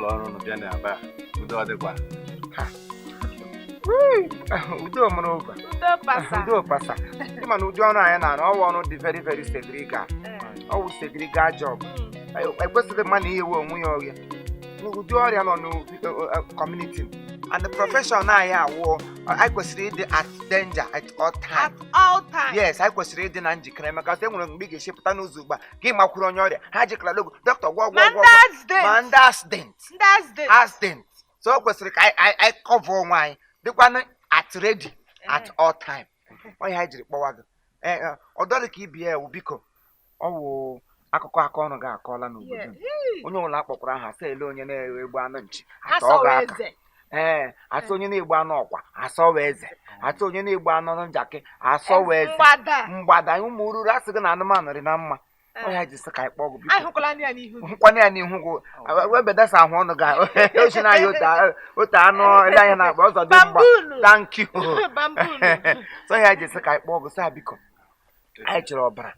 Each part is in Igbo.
ụlọ ọrụ unu bịa n'ebe a udo ọ dịkwa udo mụrụ ụba udo pasa ịma na ụdị ọrụ anyị na-arụ ọwụ ọrụ dị very very segregal ọwụ segregal job ekwesịghị mmadụ ihewe onwe ya ọrịa ụdị ọrịa nọ n'kọmuniti and the profession anyị awụ anyị kwesịrị ịdị at danger at all time. Yes, anyị kwesịrị ịdị na njikere maka e nwere mgbe ị ga-echepụta n'ụzọ ugbu a ka ị makwuru onye ọrịa ha jikọrọ logo dọkịta gwọ ma ndị accident so o kwesịrị ka anyị cover onwe anyị dịkwana at ready at all time. Onye anyị jiri kpọwa gị ọ dọrọ ka ibi ya ewu biko ọ wụ akụkọ aka ọnụ ga-akọọla n'obodo onye ọbụla akpọkwara aha sị ele onye na-egbu anụ nchi asọ onye na-egbu anụ ọkwa asọwa eze asọ onye na-egbu anụ njakị asọwa eze mgbada ụmụ ururu asị gị na anụmanụ dị na mma onye anyị ji sị ka anyị kpọọ gị biko hụkwana ya n'ihu gị webedasa ahụ ọnụ ga ochi na ya otu anụ ele anya na-akpa ọzọ dị mgba thank you so onye anyị ji sị ka anyị kpọọ gị sị biko anyị chọrọ ọbara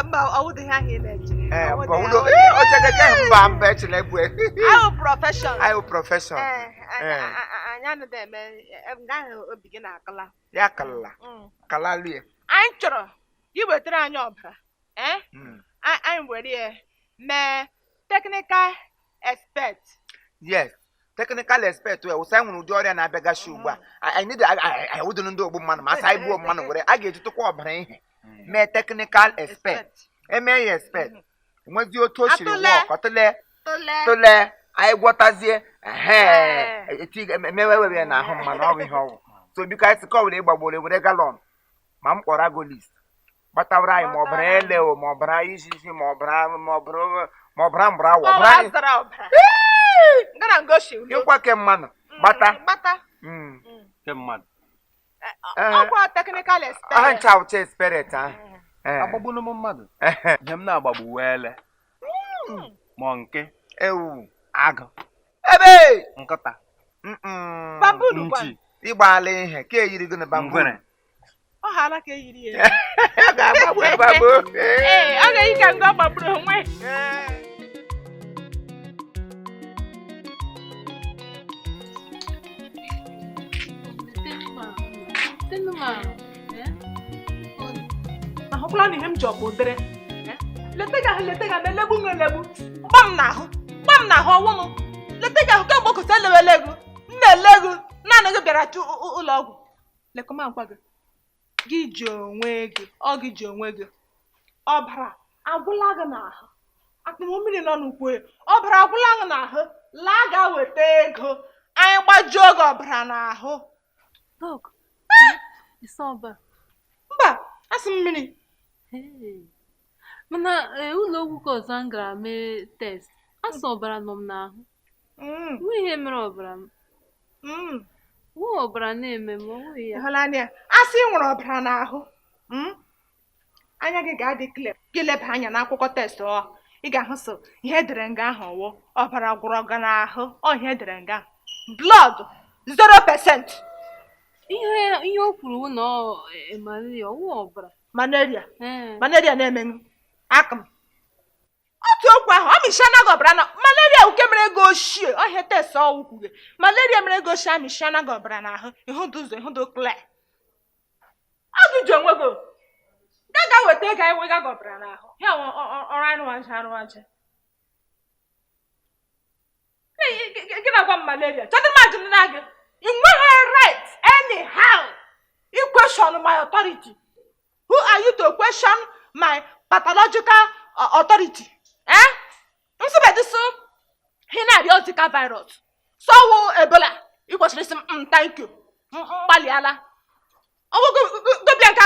mba ọwụdịghị ahụ ị na-eche mba echela egbu ahụ prọfeshọn anyị anaghị eme nga ahụ obi gị na-akala ya kalalie anyị chọrọ iwetara anyị ọbara anyị were ya mee technical expert. Yes, technical expert wụsa anyị nwere ụdị ọrịa na-abịagachi ugbu a anyị wụdịrị ndị ogbu mmadụ ma asa anyị gbuo mmadụ were a ga-eji tụkwa ọbara ihe mee technical expert eme ya expert nwezi otu o siri wọk tụle anyị gwọtazie mewewe na ahụ mmanụ ọ bụ ihe ọgwụ so biko anyị sịka ọ were ịgbagboro were galọn ma m kpọrọ ago list gbatawara anyị ma ọbara ele o ma ọbara isi ma ọbara mgbara awọ ịkwa ke mmanụ gbata ọkwa technical expert aha ncha ụcha expert ahụ agbagbunu m mmadụ ihe m na-agbagbu wele ma nke ewu agụ ebe nkịta nchi ịgbala ihe ka eyiri gị na bamboo ọ hala ka eyiri ya ọ ga-agbagbu agbagbu ọ ga-eyi ka ndị ọ gbagburu onwe ahụkwala na ihe m ji ọkpụ dere leta ga na-elegbu m elegbu gba m n'ahụ ọnwụ m leta ga ahụ kemgbe okote elewele ego m na-ele ego naanị gị bịara chụ ụlọ ọgwụ lekọma gwa gị ji onwe gị ọbara agwụla gị n'ahụ akpụmụ mmiri nọ n'ukwu ọbara agwụla gị n'ahụ laa ga weta ego anyị gbajuo gị ọbara n'ahụ mba asị mmiri mana ụlọ ọgwụ ka ọzọ m gara mee test asọ ọbara nọ m n'ahụ nwe ihe mere ọbara m nwe ọbara na-eme m onwe ya ịhụlanya asị nwere ọbara n'ahụ anya gị ga-adị clear gị leba anya n'akwụkwọ test ị ga-ahụ so ihe edere nga ahụ ọwụ ọbara gwụrụ gị n'ahụ ihe edere nga blood 0%. ihe o kwuru na malaria ọwụ ọbara malaria na-emenụ akụm otu okwu ahụ ọ mịchana gị ọbara na malaria uke mere ego ochie ọhịa test ọwụ kwuge malaria mere ego ochie amịchana gị ọbara n'ahụ ịhụdụ ụzọ ịhụdụ kle ọ gị ji onwe gị ga weta ego anyị wega gị ọbara n'ahụ ya ọrụ arụwaja gị na-agwa m malaria chọdịmajụ na gị ị nweghị right anyhow you question my authority. Who are you to question my pathological authority? Nsibediso hina virus. So Ebola. You kwesịrị isi thank you. Mgbaliala. Ọwụ go bịa nke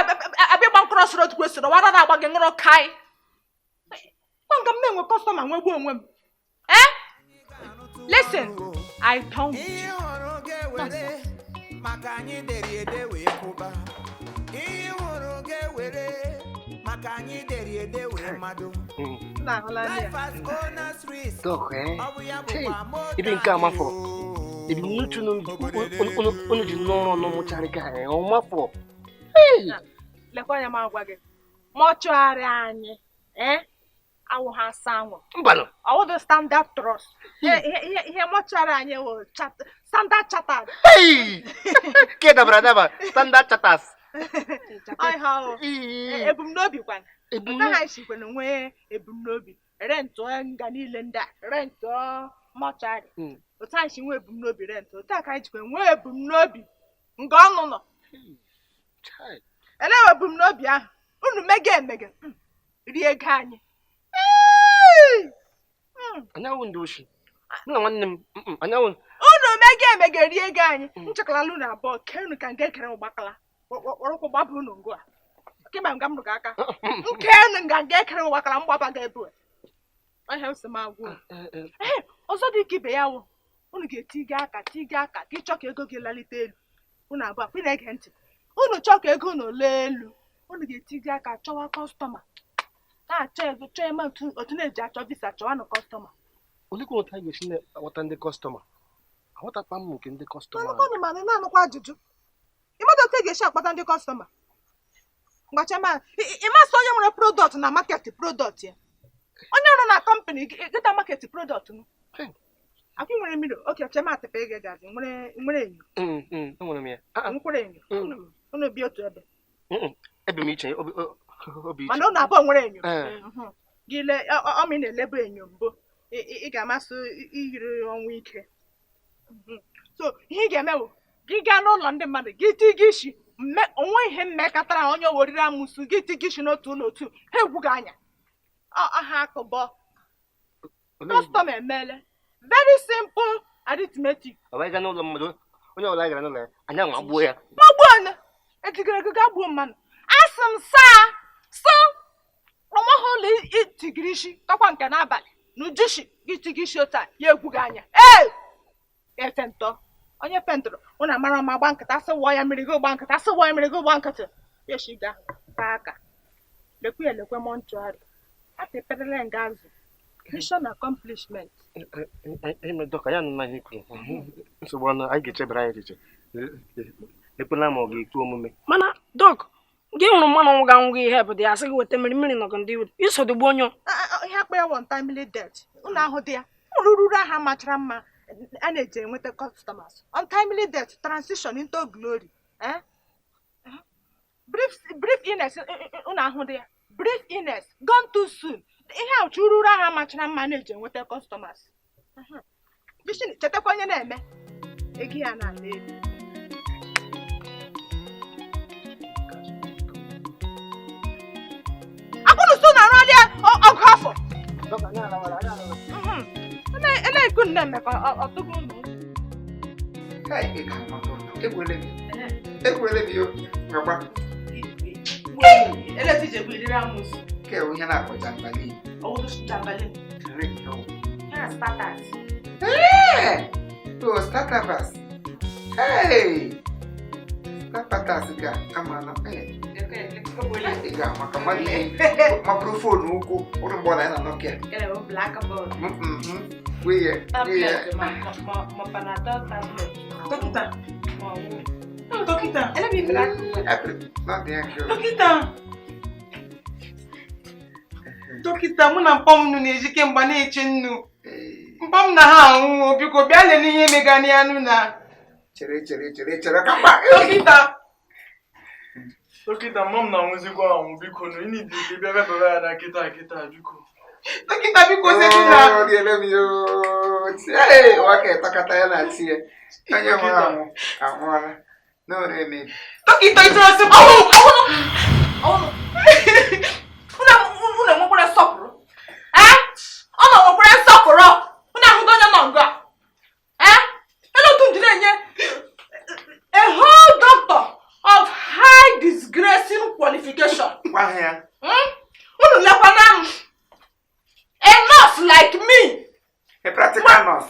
abịa gba crossroad kwesịrị wara na-agba gị ṅụrụ kai. Gwa m na-enwe customer nwegbu onwe m. Listen, I told you. Maka anyị deri ede wee kwụba ihe hụrụ ga-ewere maka anyị deri ede wee mmadụ ebe nke a mafọ ebumnuche unu ji n'ọrụ ọnụ mụchara gị anyị ọ mafọ lekwa anya m agwa gị mọchụgharị anyị awụ ha sanwụ. Mbano. All the standard trust. Here mochara anyị wụ standard chartered. Hey! Keda brother, standard charters. Ai ha. Ebumnobi kwan. Ebumnobi ha shikwa na nwe ebumnobi. Rent nga niile ndị a, rent mochari. Otu anyị nwe ebumnobi rent. Otu aka anyị jikwa nwe ebumnobi nga ọnụnọ. Elewe ebumnobi ahụ. Unu mege rie ego anyị. Anyanwụ ndị oshi. Nna nwanne m, anyanwụ. Unu mege rie ego anyị. Nchekwala unu abụọ kenu ka nke kere ụgbakala. Ọrụkwụ gbapụ unu ngụ a. Kemgbe nga m rụrụ aka. Nkenu nga nke kere ụgbakala mgbaba ga-ebu. Ọhịa ose m agwụ. Ọzọ dị ka ibe ya wụ. Unu ga-etiga aka ka ịchọ ka ego gị lalite elu. Unu abụọ kwe na-ege ntị. Unu chọọ ka ego unu lee elu. Unu ga-etiga aka chọwa kọstọma. Na-achọ ego chọọ eme otu na-eji achọ visa chọwa na kọstọma. Olee ka ụta ga-esi na-aghọta ndị kọstọma? Aghọtakwa m nke ndị kọstọma. Ọnụ ma na-anụkwa ajụjụ. Ịmadụ otu e ga-esi akpata ndị kọstọma. Mgbachama, ịmasị onye nwere prodọkt na maketi prodọkt ya. Onye ọrụ na kọmpani gịta maketi prodọkt m. Akụ nwere mmiri, oke chema atịpa ego gazi, nwere enyo. Enwere m ya. Nkwere enyo. Unu bi otu ebe. Ebe m iche obi iche. Mana unu abụọ nwere enyo. Gị lee ọmị na-elebe enyo mbụ. Ị ga-amasị iyiri ọnwụ ike. So ihe ị ga-eme bụ gị gaa n'ụlọ ndị mmadụ gị ti gị isi onwe ihe mmekọtara onye weriri amụsụ gị ti gị isi n'otu n'otu ha egwu gị anya. Aha akụbọ. Kọstọm emele. Very simple arithmetic. Ọ bụ ịga n'ụlọ mmadụ onye ọbụla gara n'ụlọ ya anyanwụ agbuo ya. Magbuo onye ejigara ego gaa gbuo mmadụ. Asị m ọnwa ụlọ itigiri isi tọkwa nke n'abalị n'ujushi gị tigi isi otu a ya egwu gị anya. Efe ntọ onye pentụrụ ụnụ amara ma gba nkịta sị wụọ ya mmiri gị gba nkịta sị wụọ ya mmiri gị gba nkịtị ya shiga taa aka lekwe elekwe mọnchụarị atịperele nga azụ mission accomplishment. Dọka ya nọ ihe kwuru nsogbu ọnụ anyị ga-echebara anyị echiche ekwela ma ọ ga-ekwu omume. Mana dọk gị hụrụ mmanụ nwụga ngwa ihe bụ dị ya sị gị weta mmiri nọgọ ndị iwu isodogbu onye ihe akpa ya untimely death ụlọ ahụ dị ya ruru aha machara mma a na-eji enweta customers. Untimely death transition into glory. Brief illness ụlọ ahụ dị ya brief illness gone too soon. Ihe a ruru aha machara mma na-eji enweta customers. Bishop chetakwa onye na-eme ego ya na-ala elu. Akụnụ so na-arụ ọrịa ọgụ afọ. Ele-ekwu nne mme ka ọtụgụ ụlọ. Ekwele m yo ngakwa. Eleti je bụ iriri amụsụ. Ke onye na-akpọ jambali. Ọwụdụ jambali. Ya starters. To starters. Starters ga amana. Ga maka mali. Microphone ụkwụ ụrụ mgbọ na Nokia. Blackboard. Weye. Ma panadol tablet. Dokita. Dokita. Ele bi black. Dokita. Dokita mụ na mpọm nnu na-eji kemgbe na-eche nnu. Mpọm na ha anwụọ biko bịa lelee ihe mega n'anụ na. Chere kapa. Dokita mom na anwụzikwa anwụ biko no ini dị bịa bịa ya na kịta biko. Dokita biko sị na. Diele mi yo. Wake takata ya na tie. Onye nwa anwụọla. No reme. Dokita ịtụrụ sị Una nwekwara nsọpụrụ. Ọ nwekwara nsọpụrụ. Una ahụgo onye nọ nga. Ele otu ndị na-enye a whole doctor of high disgracing qualification. Unu lekwana m. A nurse like me. A practical nurse.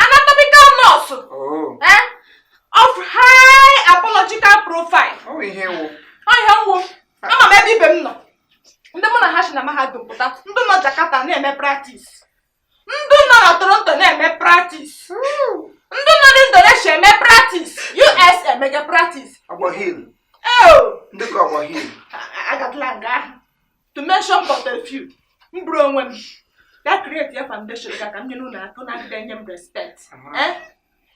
Anatomical nurse. Of high apological profile. Oh, ihe wo. Ama m ebe ibe m nọ. Ndị mụ na ha si na mahadum pụta, ndị nọ Jakarta na-eme practice. Ndị nọ na Toronto na-eme practice. Ndị nọ n'Indonesia eme practice. US emege practice. Agbo hill. Oh! Ndị ka agbo hill. Agatla nga ahụ. To mention but a few. mburu onwe m ga create ya foundation ka m nye n'ụlọ aka na agide nye m respect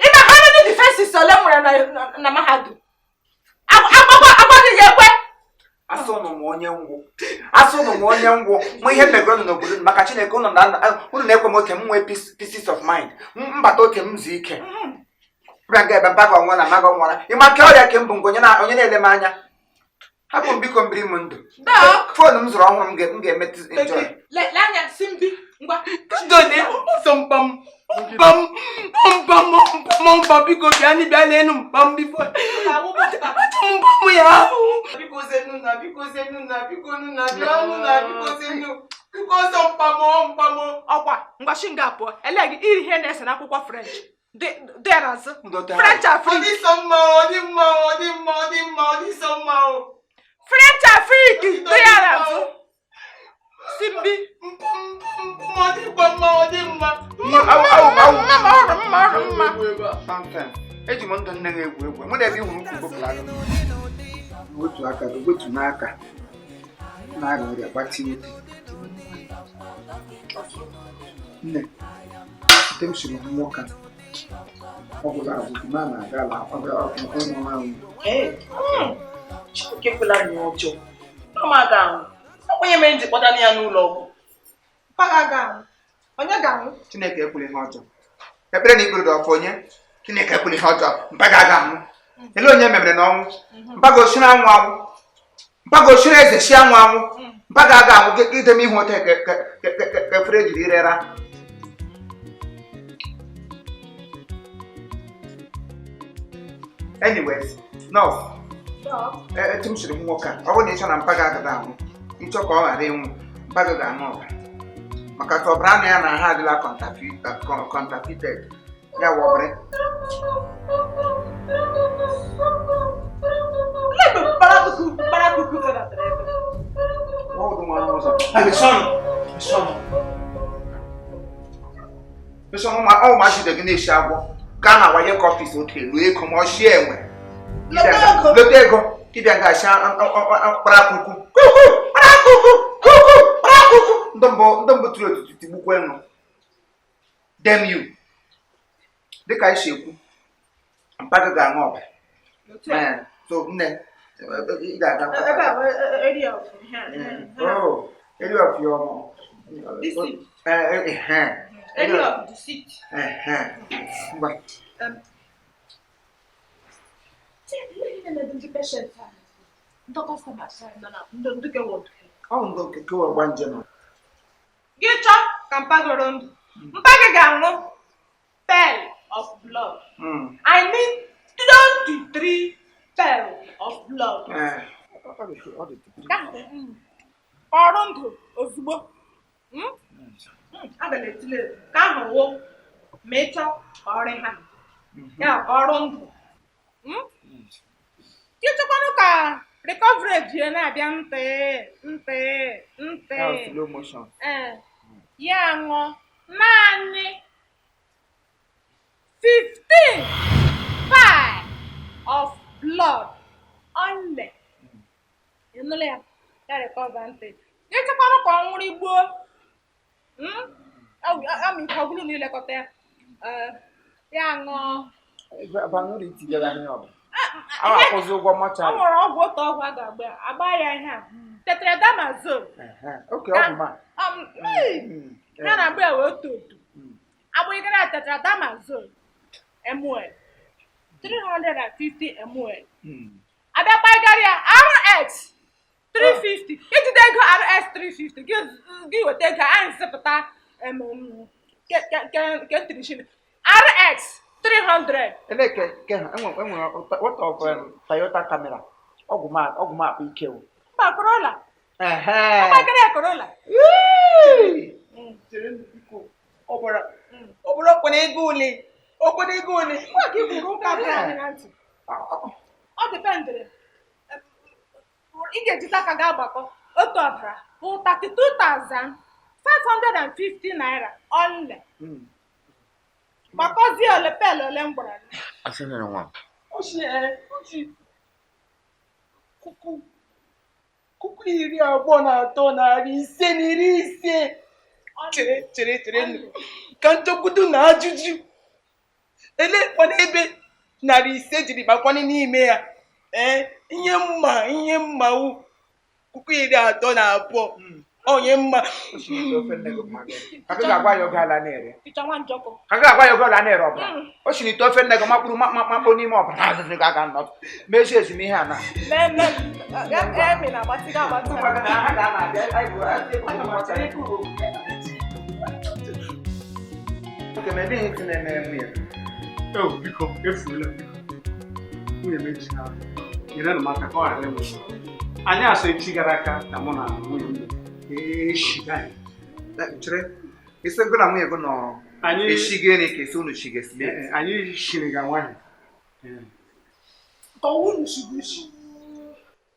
ịma ha ndị defenses ole nwere na mahadum agbadịghị ekwe asụnụ m onye ngwụ mụ ihe megoro n'obodo maka Chineke unu na-ekwe m oke m nwee pieces of mind mbata oke m zu ike bịa nga ebe mbaga ọnwa na amaga ọnwara ịma ka ọrịa ke m bụ nke onye na-ele m anya hapụ m biko mbiri m ndụ foonu m zụrụ ọhụrụ m ga-emetụ enjoy anya simbi ngwa Mpam biko bịa n'elu mpam bifo mpam ya biko zenu na biko so mpam ọkwa ngwashi nga apụọ ele gị iri ihe na-ese n'akwụkwọ French dị n'azụ French Afrique French Afrique dị n'azụ simbi eji m ndụ nne egwu mụ na ebe ihuru ukwu bụpụrụ otu aka otu n'aka na-arịa ọrịa gbati ute nne ite m siri nwoke ọ bụla azụzụ na na-aga ala onye ahụ Chineke kwela anyị ọjọọ ọmaga ahụ onye mere ndị kpọtara ya n'ụlọ ọgwụ onye ga-anwụ Chineke ekwere ihe ọjọọ ekpere na ikpere dị ọfọ onye Chineke ekwere ihe ọjọọ mpaga aga anwụ ele onye memere na ọnwụ mpaga osiri anwụ anwụ mpaga osiri eze si anwụ anwụ mpaga aga anwụ ide m ihe ụta ka efere jiri rera anyways no etu m siri nwoke a ọ bụrụ na ịchọ na mpaga agada anwụ ịchọ ka ọ ghara ịnwụ mpaga ga-anụ ọbara maka ka ọbara anụ ya na ha adịla counterfeited ya wụ ọbara ụmụachide gị na-esi agwọ gaa na wanye ka ọfis otu elu ego ma ọ shie enwe lote ego ịbịa ga-achị kparakụkụ ndị mbụ tụrụ otutu tigbukwa enu dem you dịka anyị si ekwu mpaga ga-aṅụ ọbara so nne ị ga-aga area of your area of the seat gị chọọ ka mpagoro ndụ mpaga ga-aṅụ pel of blood I mean 23 pel of blood ọrụ ndụ ozugbo aga na-etile ka ahụ wụ ma ị chọọ ka ọrị ha ya ọrụ ndụ ịchọkwanụ ka recovery ejie na-abịa nte ya ṅụọ naanị 15 pie of blood only ịnụla ya ya recover ntị ịchọkwanụ ka ọ nwụrụ igbuo amịkọgụrụ na ilekọta ya ya ṅụọ ọ nwere ọgwụ otu ọgwụ a ga-agba ya ihe a tetradamazol ya na-agba ya wee otu agbụghịgara tetradamazol ml 350 ml abịakpagara ya RX 350 ijide ego RX 350 gị weta ego anyị sịpụta nke ntirishili RX 300 enwere what of Toyota camera ọgwụ m akpa ike mba Corolla ọgbakere Corolla ọ bụrụ okpere ego ole nwa ka iburu ụka bụrụ anyị na ntị ọ dịpendịrị ị ga-ejite aka ga-agbakọ otu ọbara bụ 32,550 naira only gbakọzie ole pel ole m gwara kuku 13,550. Chere. Ka ntokwudu na ajụjụ. Elekwana ebe 500 jiri bakwanye n'ime ya. Ihe mma 32,000. Onye mma. Kaga ga-agwa ya oge ala na-ere. Teacher Wanjoko. Kaga ga-agwa ya oge ala na-ere ọbara. O si n'ite ofe nne gị makpụrụ makpụ n'ime ọbara azụzụ ga-aga nnọọ. Mezie ezumike a na. Biko, efuola biko. Nwunye m eji ha. Nyere m aka ka ọ ghara enwe. Anyị asọ echi gara aga na mụ na nwunye m eshiga anyị. Chere, isi gụ na nwunye gị nọ eshiga ene ka esi unu shiga si. Anyị shiri ga nwaanyị.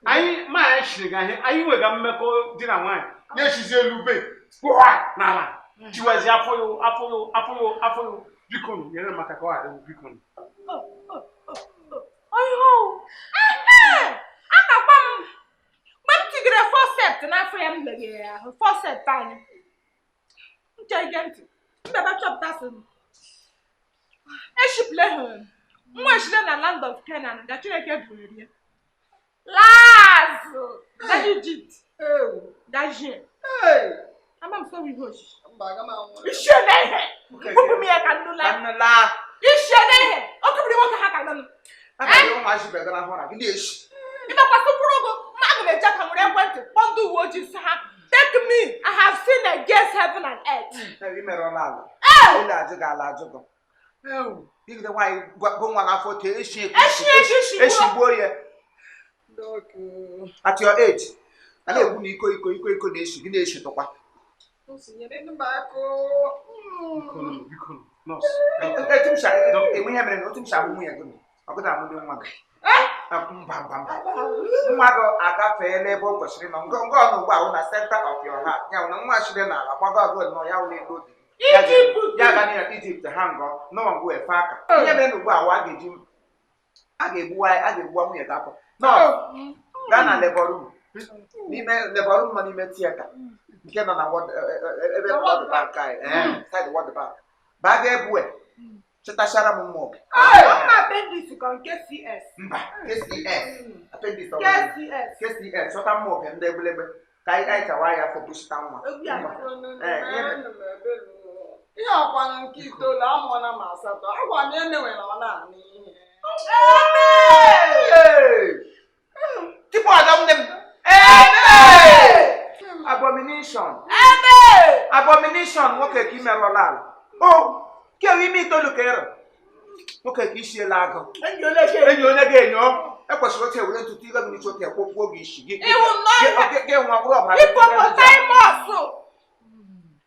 Anyị ma anyị shiri ga ihe anyị nwega mmekọ di na nwaanyị na-eshizi elu be n'ala chiwazi afọ yo biko nyere m aka ka ọ ghara enwe biko. Akakwa m mgbe m tigere fọset n'afọ ya m leghere ya ahụ fọset anyị nche ige ntị mbebe chọpụta sị m eshipụle ha nwa eshile na land of Canaan ga Chineke bụrụ ya lazụ ga Egypt ga jie ama m sọrọ ihe osisi ishe na ihe ụkwụ m ya ka nnụla ishe na ihe ọ kụbiri nwoke ha ka nnụnụ ịmakwasị mkpụrụ ogo mmadụ na-eje ka nwere ekwentị kpọọ ndị uwe ojii si ha take me I have seen against heaven and earth. Eshigbuo ya at your age a na-ekwu na iko na-eshi gị na-eshitụkwa enwe ihe mere na otu m si abụ nwunye gị ọgụda amụdị nwa gị nwa gị agafeela ebe o kwesịrị nọ nke ọnụ ugbu ahụ na center of your heart ya na nwa chide n'ala gbago agụ nọ ya wụla elu obi ya ga na Egypt ha ngọ nọọ ngụ efe aka ihe mere na ugbu ahụ a ga-egbuwa nwunye gị afọ gaa na labor room nọ n'ime theater nke nọ na ebe World Bank anyị side World Bank baa ga ebue chetachara m mmụọ mba KCS chọta mmụọ ndị egbelebe ka anyị chawa ya afọ bụchita nwa ihe ọkwanụ nke itoolu amụọla m asatọ agwa m enewela ọ na-anụ ihe Tipo Adam them. Abomination. Woke ki merolal. Oh, ke wi mi to lukero. Woke ki sie lago. Enyo lege enyo. E kwesịrị otu ewere ntutu ịga gị otu ekpokpo gị isi gị. Gị nwa gwụrụ ọbara.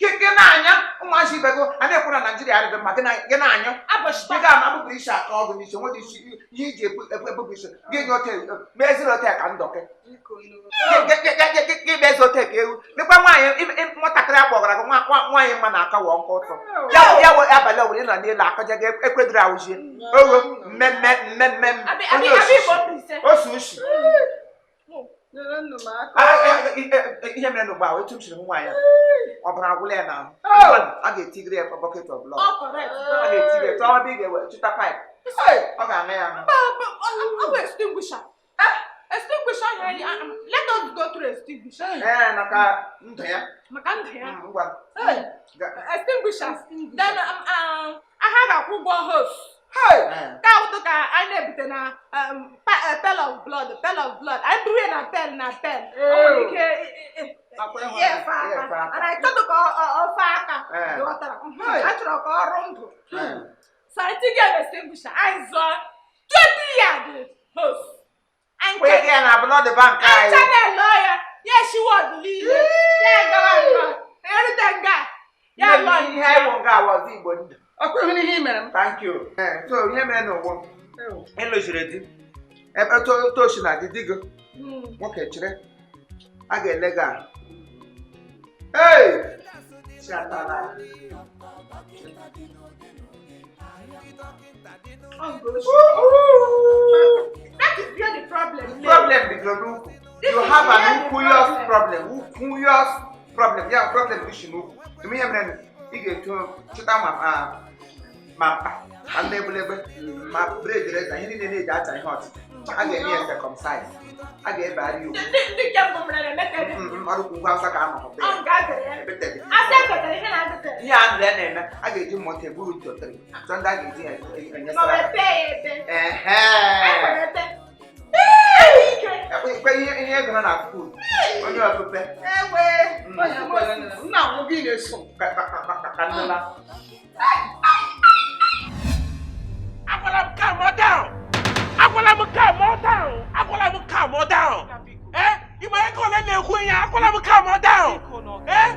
Gị na-anya ụmụazị ibe gị a na-ekwu na Naịjirịa adịghị mma gị na-anya ị ga-ama bụbụ isi aka ọgụ n'isi nwere isi ihe iji ebụbụ isi gị nye ote meziri ote ka ndọke gị mezi ote ka ewu dịkwa nwaanyị nwatakịrị akpọgara gị nwaanyị mma na-aka wọ nkụ ụtọ ya wee abalị ọbụla ị nọ n'elu akaja gị ekwedịrị awụzie ogo mmemme onye osu ushi ihe mere n'ugbo ahụ etu m siri nwaanyị ọbara agwụla ya n'ahụ a ga-etigiri ya bucket of blood a ga-etigiri ya tụọ ebe ị ga-ewe chụta pipe ọ ga-aṅụ ya aṅụ extinguisher let us go through extinguisher maka ndụ ya ngwa extinguisher then aha ga-akwụ ụgwọ hose ka ụtụ ka anyị na-ebute na pel of blood anyị buru ya na pel ike efe aka ana ịchọdụ ka ofe aka ghọtara a chọrọ ka ọrụ ndụ so anyị tinye ya na extinguisher anyị zụọ 20 yard hose anyị ya na blood bank anyị chanel ya ya shiwod niile ya gawa erute nga ya lọ ihe anyị wụ nga awọzi Igbo ndụ ọkwa ihe ihe mere m thank you so ihe mere n'ụgbọ ịlụziri di ebe toshi na di gị nwoke chịrị a ga-ele gị that is where the problem bidoro n'ukwu You have an curious problem. Yeah, problem is you. To me, I'm ready. You get to sit down, my bread rest, and you need that I hot. I get near circumcised. I get by you. Yeah, then I get you more table to 3. Don't I get you're gonna have food. When you are prepared. Now we'll be some. I will calm down. I will calm down. Eh? You might call it a queen. I will calm down. Eh?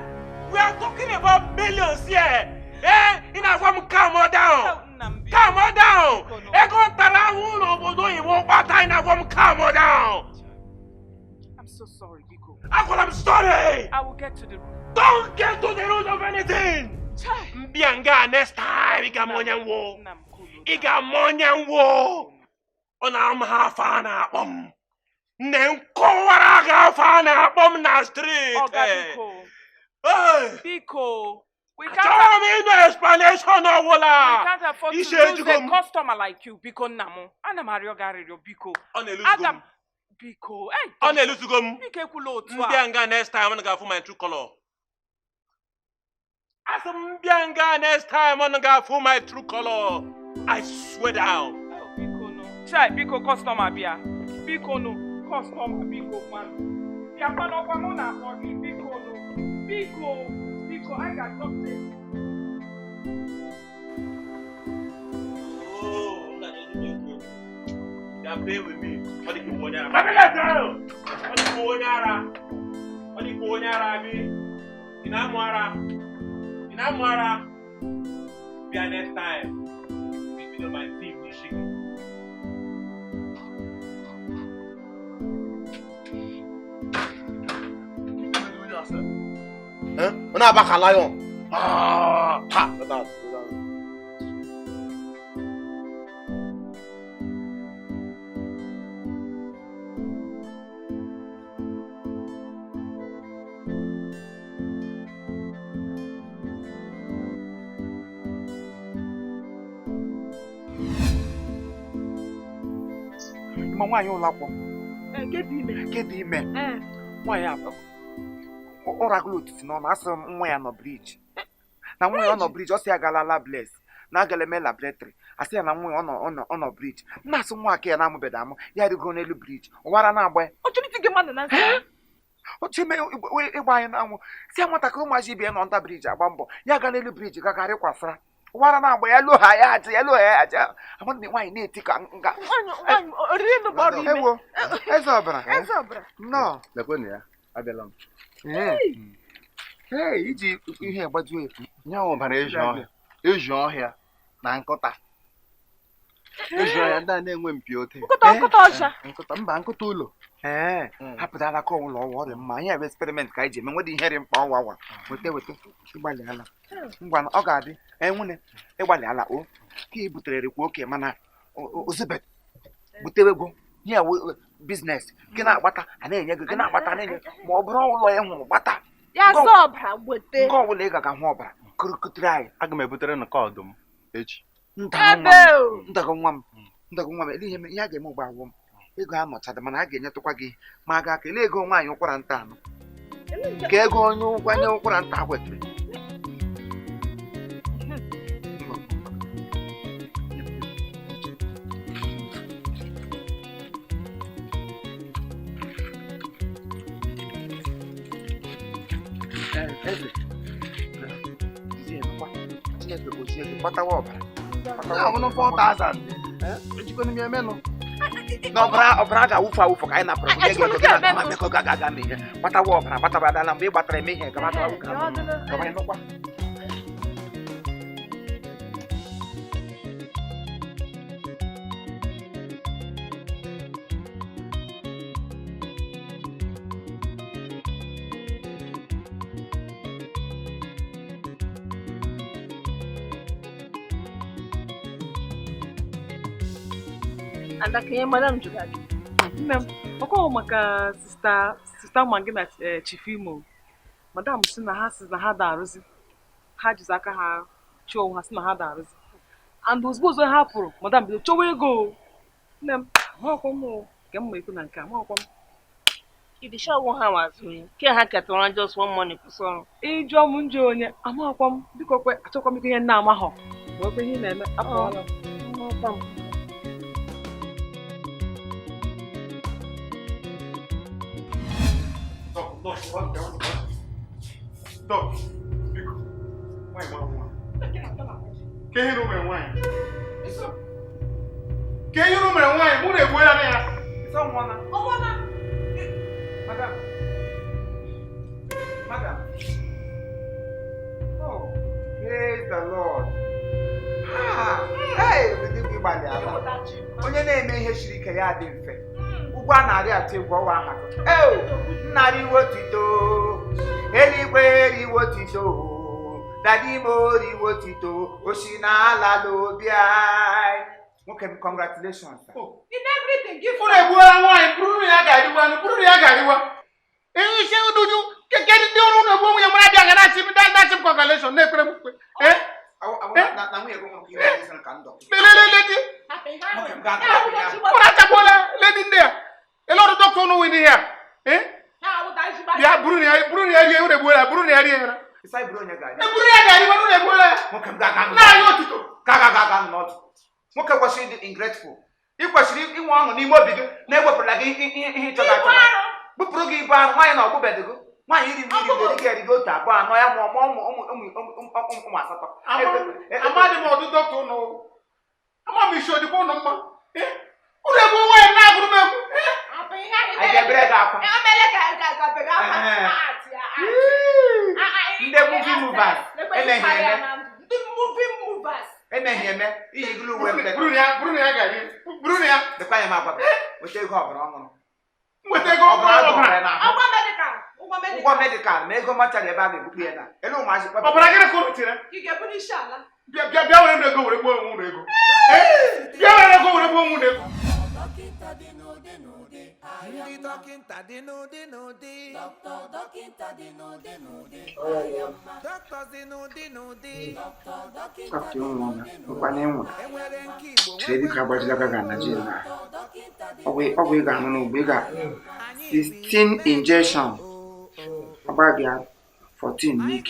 We are talking about millions here. Eh? In a form, calm down. Calm down. Ego Tarahu no Bodo, you won't buy in a form, calm down. I'm so sorry, Biko. I'm sorry. I will get to the root. Don't get to the root of anything. Bianga next time, Igamonyan Wo. Igamonyan Wo. On am half an album. Then Kowaraga Fana Bomb na street. Oh, Biko. Biko. We can't explanation of we can't afford to lose a customer like you, Biko Namo. Ana Mario Garrido, Biko. Adam Biko. Hey, on a Lusugum. Bianga next time I'm gonna go for my true color. As Bianga next time I'm gonna go for my true color. I swear down. Oh, Biko no. Try Biko customer bia. Biko no. Customer Biko man. Yapano Pamona for Biko no. Biko. I got something. Oh, you're playing with me. What do you want to do? What do you want to do? Inamwara. Be next time. Maybe on my team, we should. On a bac à lion. Ah, ha, Mama, you lapo. Get him. Why up? Oracle no na asem nwa ya no bridge na nwa ya no bridge o si agala la bless na agala me laboratory asi ya na nwa ya no bridge na aso nwa aka ya na amubeda am ya rigo n'elu bridge owara na agba o chiri tige man na o chime igba anyị na anwụ si amata ka ụmụaji bi na nta bridge agba mbọ ya ga n'elu bridge ka karị kwasara owara na agba ya lo ha ya aja amon ni nwa na eti ka nga nwa oriri no body ewo eze obra no lekwe ya abịala m. Hey, iji ihe gbaju efu. Nyawo bara eju ọhịa na nkụta. Eju ọhịa ndị a na-enwe mpi ote. Nkụta ọcha. Nkụta ụlọ. Hapụtala ka ụlọ ọwa ọ dị mma. Ihe bụ experiment ka anyị ji eme nwedị ihe dị mkpa ọwa. Weta ịgbalị ala. Ngwa ọ ga-adị enwune ịgbalị ala o. Ka ị butere rekwa oke mana ozebe butewe ego. Ihe business gị na-agbata a na-enye gị na-agbata na-enye ma ọ bụrụ ụlọ ya hụrụ gbata ya zọ ọbara gbete nke ọbụla ị ga-aga hụ ọbara kụrụkụtụrụ anyị aga m ebutere nke ọdụm echi ndago nwa m ele ihe a ga-eme ụgbọ agwọ m ego anọchadị mana a ga-enyetụkwa gị ma a ga-akele ego nwaanyị ụkwara nta anọ ka ego onye ụkwanye ụkwara nta wetara Patawa ọbara. Ahụ na 4,000. Ejikwana m ya emenụ. Na ọbara ga-awụfu ka anyị napụrụ gị ego gị na mmekọ ga-aga n'ihe. Patawa ọbara gbatara na mgbe ị gbatara eme ihe gaba anyị nụkwa. Anda kaya madam juga. Ọkọ maka sister Magina Chief Imo. Madam si na ha da arụzi. Ha jizi aka ha chọọ ha si na ha da arụzi. And ozugbo ha pụrụ, madam bido chọwa ego. Nne m, amakwa m ka m ma ekwu na nke amakwa m. If the show won't have us, can hack at one just one money for song. Ịjụọ m njọ onye, amakwa m biko kwe achọkwa m iko ihe nna amahọ. Wee kwe ihe na-eme apụọla. Amakwa m. Doc, biko, nwanyị mara nwa. Ka ihe mere nwanyị? Ka ihe mere nwanyị? Mụ na-egbu ya na ya. Ịsa nwana. Ọmọna. Madam. Madam. Oh, praise the Lord. Hey, ndị bụ ịgbalị ala. Onye na-eme ihe siri ike ya dị mfe. Ụgwọ a na-arị atụ egwu ọwa aha. Nnarị wotito. Eluigwe riwo tito. Dadimo riwo tito. Osinala lobia. Okay, congratulations. In everything, give Fún ẹ̀bùn ara wọn ìbúrú ya gàríwá ni búrú ya gàríwá. Èyí ṣe ń dojú kékeré ní ọ̀run náà bó ń yẹ múra bí àgàrà sí mi dáadáa sí congratulation ní èpèrè mú pé. Na nwunye gị nwere ike ime ihe ka ndọ. Leleleledi. Múra chapọ́lá lady ndị a. Ele ọrụ dọkịta ọnụ wí n'ihe a. Bịa bụrụ na ya rie ewure gbuo ya bụrụ na ya rie ya. Ịsa iburu onye ga-adị. Eburu ya gàríwá n'ụlọ egbuo ya. Nwoke m ga-aga n'ọdụ. Na-ayọ ọtụtụ. Ga n'ọdụ. Nwoke kwesịrị ịdị ingrateful. Ị kwesịrị inwe ọṅụ n'ime obi gị na-ewepụla gị ihe ịchọga achọga. Bupụrụ gị ibu ahụ nwaanyị na ọgbụbedị gị. Nwaanyị iri mmiri gị erigo otu abụọ anọ ya ma ụmụ asatọ. Amadị m ọdụ dọkịta ụnụ. Ama m isi odibo ụnụ mma. Ụnụ egbu nwaanyị na-agụrụ m egwu. Anyị ga-ebere gị akwa. Ndị movie movers emeghị eme. Emeghị eme iyi gịrị uwe m. Bụrụ na ya ga-adị. Bụrụ na ya. Dịkwa anyị m agwa gị. Weta ego ọbara ọṅụrụ. Nweta ego ọbara. Ụgwọ medikal ma ego machara ebe a ga-ebupụ ya na. Elu ụmụazị kpọpụta. Ọbara gịnị ka unu tiri? Bịa were ego were gbuo onwe unu ego. Bịa were ego were gbuo onwe unu ego. Ndị dọkịta dị n'ụdị n'ụdị. Dọkịta dị n'ụdị n'ụdị. Dọkịta dị n'ụdị n'ụdị. After one, nkwanye nwa. Chedi ka gbajila ka ga Nigeria. Ọgwụ ga anụ n'ugbo ga 16 injection. Ọgbagịa 14 week.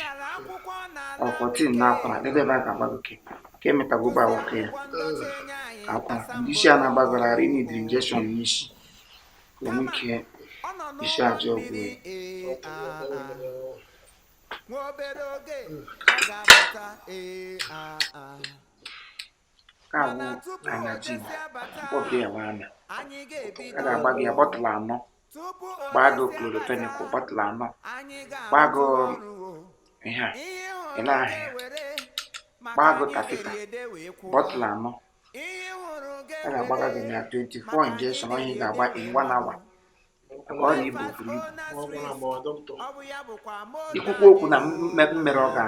Or 14 n'akwa. Dede ba ga agbagoke. Ka emetago ba nwoke ya. Akwa. Ndị isi a na-agbagara arị need injection n'isi. Onwe ike isi ajọ ọgwụ. Ka bụ anaji mkpọbi ya nwaanyị. A ga-agba gị ya bọtụlụ anọ. Gbaa gị chlorophenical bọtụlụ anọ. Gbaa gị ihe a ele ahịa. Gbaa gị catheter bọtụlụ anọ. A ga-agbaga gị na 24 injection onye ga-agba in 1 hour. Ọ na Igbo buru ibu. Ikwukwu okwu na mmere ọ ga.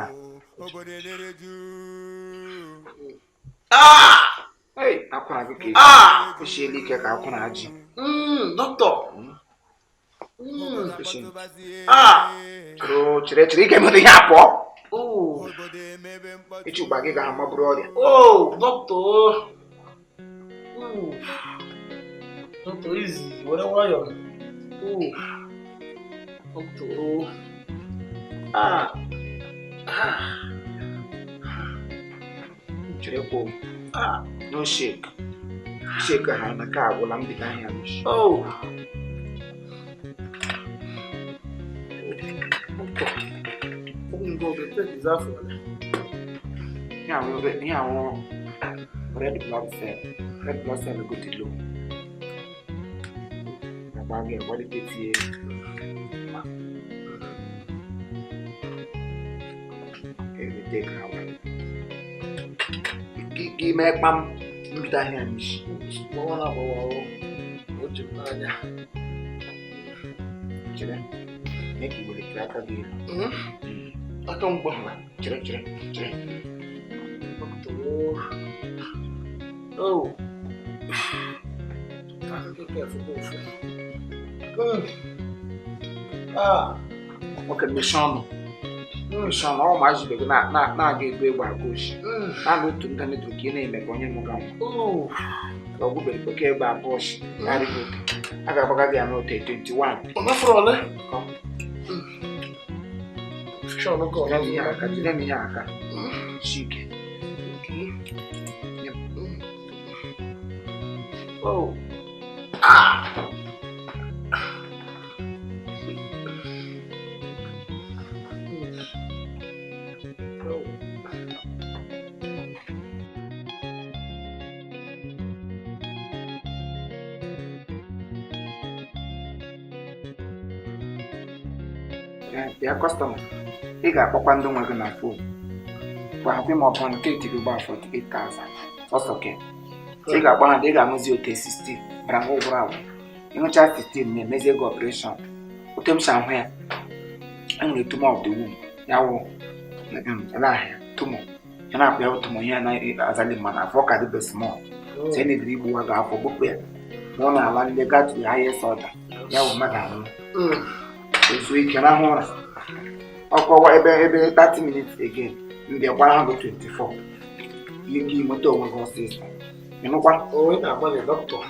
Akwara gị ka o siela ike ka akwara ajị. Doctor. Chere ike mere ihe apụọ. Ịchụgba gị ga-amaburu ọrịa. Doctor. Doctor, easy. Whatever you're. Doctor. Chere kwuo. No shake. Shake ha na ka agwụla m dịka ahịa m. Yeah, red blood cell go to low. Bagi body piti. Okay, take out. Give me mum. Kita hands. Bawa Ojo aja. Cire. Make you boleh kelihatan dia. Atau mbah. Cire. Betul. Oh. Aku kayak foto. Okay, Mishano. Mishano, all my baby, not get away by bush. I go to Ghana to Guinea, make on your mugam. Oh, okay, by bush. Very good. I got Bagadi and note 21. Oh, no, for all that. Mishano, go. Let me yaka. Chicken. Oh. Your customer, he got Papa and don't na phone. But have him upon 48,000. That's okay. He got one, they got Mozio 16, but I'm over. You know, just 16, major operation. Put him somewhere. Only tomorrow of the womb. Now, tomorrow. And I'll be able to Moyana as a man. I've worked at the best more. Send it to Igbo for book where. No, I land the got to the highest order. Yeah, madam. This week, and I'm on. I'll go every 30 minutes again. In the 124. You give me to my sister. You know what? Oh, I'm a doctor.